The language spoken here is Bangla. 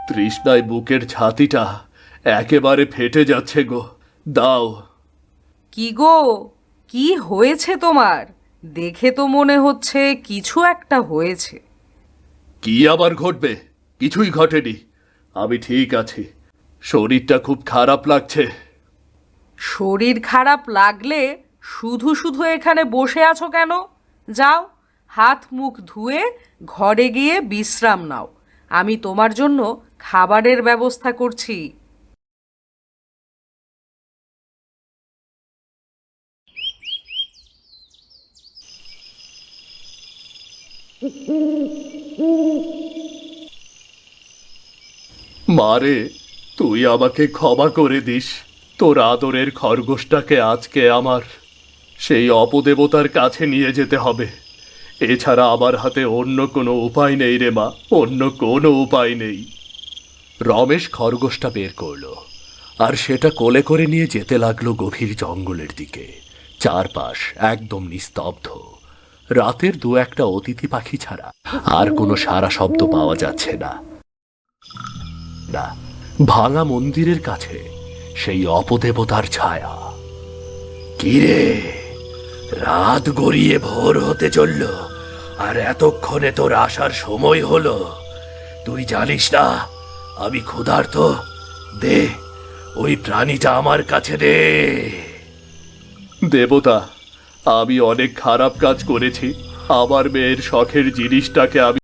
তৃষ্ণায় বুকের ছাতিটা একেবারে ফেটে যাচ্ছে গো। দাও। কি গো, কি হয়েছে তোমার? দেখে তো মনে হচ্ছে কিছু একটা হয়েছে। কি আবার ঘটবে? কিছুই ঘটেনি, আমি ঠিক আছি। শরীরটা খুব খারাপ লাগছে। শরীর খারাপ লাগলে শুধু শুধু এখানে বসে আছো কেন? যাও, হাত মুখ ধুয়ে ঘরে গিয়ে বিশ্রাম নাও। আমি তোমার জন্য খাবারের ব্যবস্থা করছি। মারে, তুই আমাকে ক্ষমা করে দিস। তোর আদরের খরগোশটাকে আজকে আমার সেই অপদেবতার কাছে নিয়ে যেতে হবে। এছাড়া আমার হাতে অন্য কোনো উপায় নেই রে মা, অন্য কোনো উপায় নেই। রমেশ খরগোশটা বের করলো আর সেটা কোলে করে নিয়ে যেতে লাগলো গভীর জঙ্গলের দিকে। চারপাশ একদম নিস্তব্ধ। রাতের দু একটা অতিথি পাখি ছাড়া আর কোনো সারা শব্দ পাওয়া যাচ্ছে না। না, ভাঙা মন্দিরের কাছে সেই অপদেবতার ছায়া। কিরে, রাত গড়িয়ে ভোর হতে চলল, আর এতক্ষণে তোর আসার সময় হলো? তুই জানিস না আমি ক্ষুধার্ত? দে, ওই প্রাণীটা আমার কাছে দে। দেবতা, আমি অনেক খারাপ কাজ করেছি। আমার মেয়ের শখের জিনিসটাকে আমি